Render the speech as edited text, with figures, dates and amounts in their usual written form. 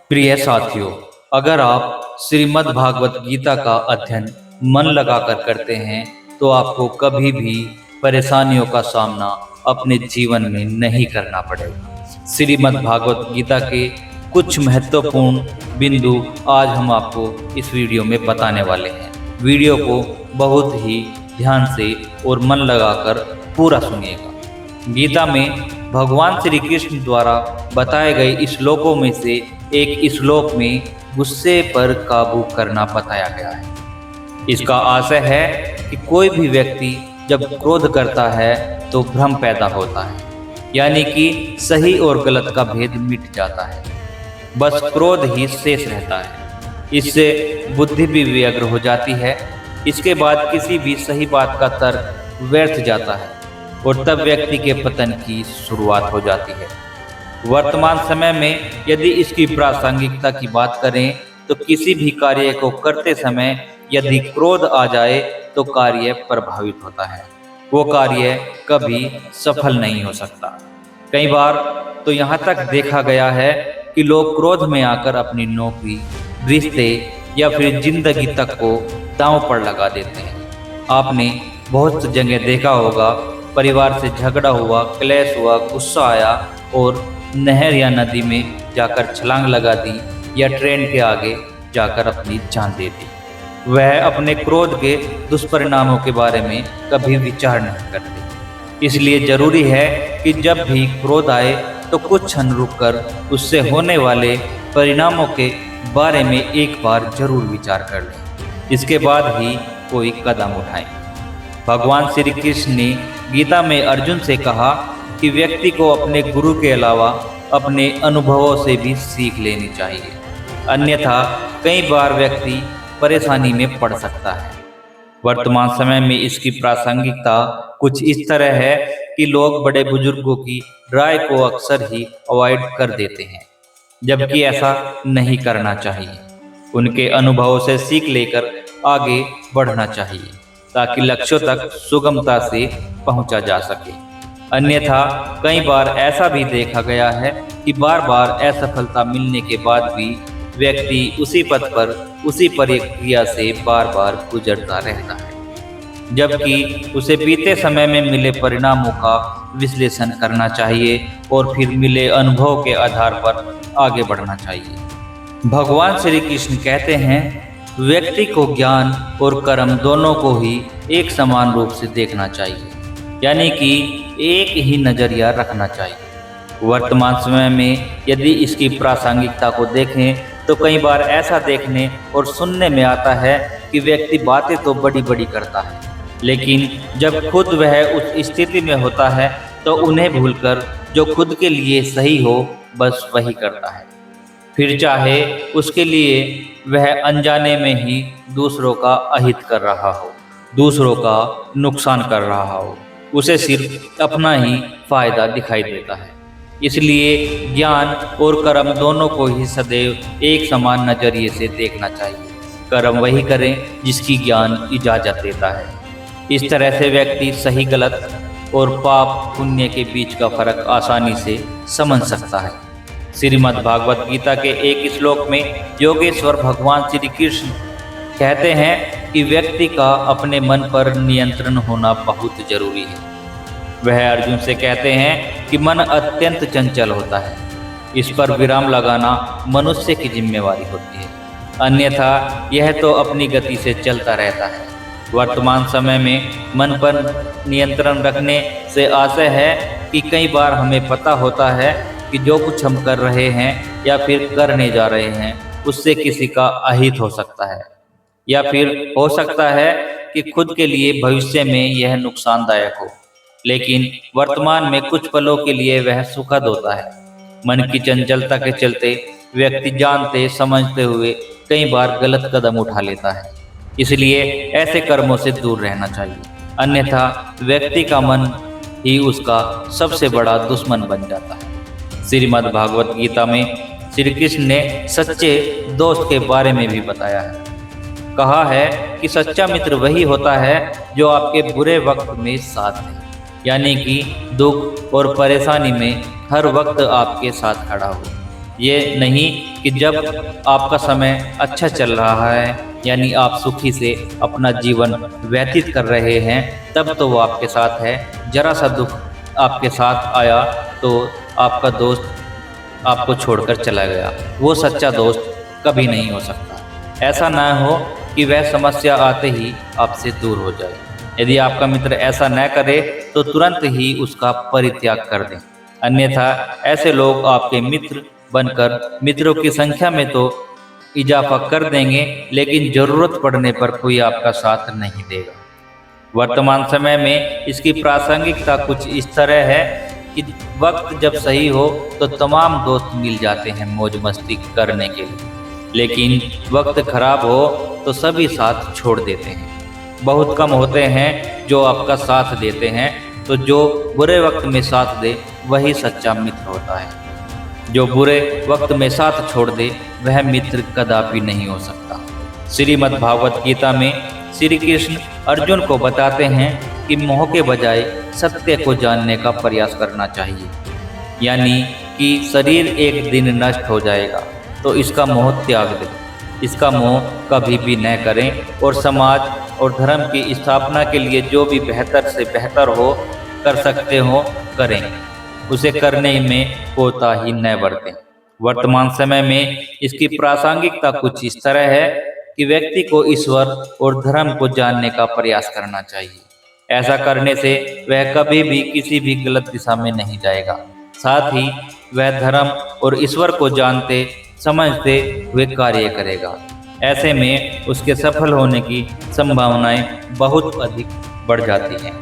प्रिय साथियों, अगर आप श्रीमद् भागवत गीता का अध्ययन मन लगाकर करते हैं तो आपको कभी भी परेशानियों का सामना अपने जीवन में नहीं करना पड़ेगा। श्रीमद् भागवत गीता के कुछ महत्वपूर्ण बिंदु आज हम आपको इस वीडियो में बताने वाले हैं। वीडियो को बहुत ही ध्यान से और मन लगाकर पूरा सुनिएगा। गीता में भगवान श्री कृष्ण द्वारा बताए गए श्लोकों में से एक श्लोक में गुस्से पर काबू करना बताया गया है। इसका आशय है कि कोई भी व्यक्ति जब क्रोध करता है तो भ्रम पैदा होता है, यानी कि सही और गलत का भेद मिट जाता है, बस क्रोध ही शेष रहता है। इससे बुद्धि भी व्यग्र हो जाती है। इसके बाद किसी भी सही बात का तर्क व्यर्थ जाता है और तब व्यक्ति के पतन की शुरुआत हो जाती है। वर्तमान समय में यदि इसकी प्रासंगिकता की बात करें तो किसी भी कार्य को करते समय यदि क्रोध आ जाए तो कार्य प्रभावित होता है, वो कार्य कभी सफल नहीं हो सकता। कई बार तो यहाँ तक देखा गया है कि लोग क्रोध में आकर अपनी नौकरी, रिश्ते या फिर जिंदगी तक को दांव पर लगा देते हैं। आपने बहुत जगह देखा होगा, परिवार से झगड़ा हुआ, क्लेश हुआ, गुस्सा आया और नहर या नदी में जाकर छलांग लगा दी या ट्रेन के आगे जाकर अपनी जान दे दी। वह अपने क्रोध के दुष्परिणामों के बारे में कभी विचार नहीं करते। इसलिए जरूरी है कि जब भी क्रोध आए तो कुछ क्षण रुककर उससे होने वाले परिणामों के बारे में एक बार जरूर विचार कर लें, इसके बाद ही कोई कदम उठाएं। भगवान श्री कृष्ण ने गीता में अर्जुन से कहा कि व्यक्ति को अपने गुरु के अलावा अपने अनुभवों से भी सीख लेनी चाहिए, अन्यथा कई बार व्यक्ति परेशानी में पड़ सकता है। वर्तमान समय में इसकी प्रासंगिकता कुछ इस तरह है कि लोग बड़े बुजुर्गों की राय को अक्सर ही अवॉइड कर देते हैं, जबकि ऐसा नहीं करना चाहिए। उनके अनुभवों से सीख लेकर आगे बढ़ना चाहिए ताकि लक्ष्यों तक सुगमता से पहुंचा जा सके। अन्यथा कई बार ऐसा भी देखा गया है कि बार बार असफलता मिलने के बाद भी व्यक्ति उसी पथ पर, उसी प्रक्रिया से बार बार गुजरता रहता है, जबकि उसे बीते समय में मिले परिणामों का विश्लेषण करना चाहिए और फिर मिले अनुभव के आधार पर आगे बढ़ना चाहिए। भगवान श्री कृष्ण कहते हैं, व्यक्ति को ज्ञान और कर्म दोनों को ही एक समान रूप से देखना चाहिए, यानी कि एक ही नजरिया रखना चाहिए। वर्तमान समय में यदि इसकी प्रासंगिकता को देखें तो कई बार ऐसा देखने और सुनने में आता है कि व्यक्ति बातें तो बड़ी बड़ी करता है, लेकिन जब खुद वह उस स्थिति में होता है तो उन्हें भूलकर जो खुद के लिए सही हो बस वही करता है, फिर चाहे उसके लिए वह अनजाने में ही दूसरों का अहित कर रहा हो, दूसरों का नुकसान कर रहा हो, उसे सिर्फ अपना ही फायदा दिखाई देता है। इसलिए ज्ञान और कर्म दोनों को ही सदैव एक समान नजरिए से देखना चाहिए। कर्म वही करें जिसकी ज्ञान इजाजत देता है। इस तरह से व्यक्ति सही गलत और पाप पुण्य के बीच का फर्क आसानी से समझ सकता है। श्रीमद् भागवत गीता के एक श्लोक में योगेश्वर भगवान श्री कृष्ण कहते हैं कि व्यक्ति का अपने मन पर नियंत्रण होना बहुत जरूरी है। वह अर्जुन से कहते हैं कि मन अत्यंत चंचल होता है, इस पर विराम लगाना मनुष्य की जिम्मेवारी होती है, अन्यथा यह तो अपनी गति से चलता रहता है। वर्तमान समय में मन पर नियंत्रण रखने से आशय है कि कई बार हमें पता होता है कि जो कुछ हम कर रहे हैं या फिर करने जा रहे हैं उससे किसी का अहित हो सकता है, या फिर हो सकता है कि खुद के लिए भविष्य में यह नुकसानदायक हो, लेकिन वर्तमान में कुछ पलों के लिए वह सुखद होता है। मन की चंचलता के चलते व्यक्ति जानते समझते हुए कई बार गलत कदम उठा लेता है, इसलिए ऐसे कर्मों से दूर रहना चाहिए, अन्यथा व्यक्ति का मन ही उसका सबसे बड़ा दुश्मन बन जाता है। श्रीमद् भागवत गीता में श्री कृष्ण ने सच्चे दोस्त के बारे में भी बताया है। कहा है कि सच्चा मित्र वही होता है जो आपके बुरे वक्त में साथ है, यानी कि दुख और परेशानी में हर वक्त आपके साथ खड़ा हो। ये नहीं कि जब आपका समय अच्छा चल रहा है, यानी आप सुखी से अपना जीवन व्यतीत कर रहे हैं, तब तो वो आपके साथ है। जरा सा दुख आपके साथ आया तो आपका दोस्त आपको छोड़कर चला गया। वो सच्चा दोस्त कभी नहीं हो सकता। ऐसा ना हो कि वह समस्या आते ही आपसे दूर हो जाए। यदि आपका मित्र ऐसा न करे तो तुरंत ही उसका परित्याग कर दें, अन्यथा ऐसे लोग आपके मित्र बनकर मित्रों की संख्या में तो इजाफा कर देंगे, लेकिन जरूरत पड़ने पर कोई आपका साथ नहीं देगा। वर्तमान समय में इसकी प्रासंगिकता कुछ इस तरह है कि वक्त जब सही हो तो तमाम दोस्त मिल जाते हैं मौज मस्ती करने के लिए, लेकिन वक्त खराब हो तो सभी साथ छोड़ देते हैं। बहुत कम होते हैं जो आपका साथ देते हैं, तो जो बुरे वक्त में साथ दे वही सच्चा मित्र होता है। जो बुरे वक्त में साथ छोड़ दे वह मित्र कदापि नहीं हो सकता। श्रीमद् भागवत गीता में श्री कृष्ण अर्जुन को बताते हैं कि मोह के बजाय सत्य को जानने का प्रयास करना चाहिए, यानी कि शरीर एक दिन नष्ट हो जाएगा तो इसका मोह त्याग दें, इसका मोह कभी भी न करें और समाज और धर्म की स्थापना के लिए जो भी बेहतर से बेहतर हो कर सकते हो करें, उसे करने में कोताही न बरतें। वर्तमान समय में इसकी प्रासंगिकता कुछ इस तरह है कि व्यक्ति को ईश्वर और धर्म को जानने का प्रयास करना चाहिए। ऐसा करने से वह कभी भी किसी भी गलत दिशा में नहीं जाएगा, साथ ही वह धर्म और ईश्वर को जानते समझते हुए कार्य करेगा। ऐसे में उसके सफल होने की संभावनाएं बहुत अधिक बढ़ जाती हैं।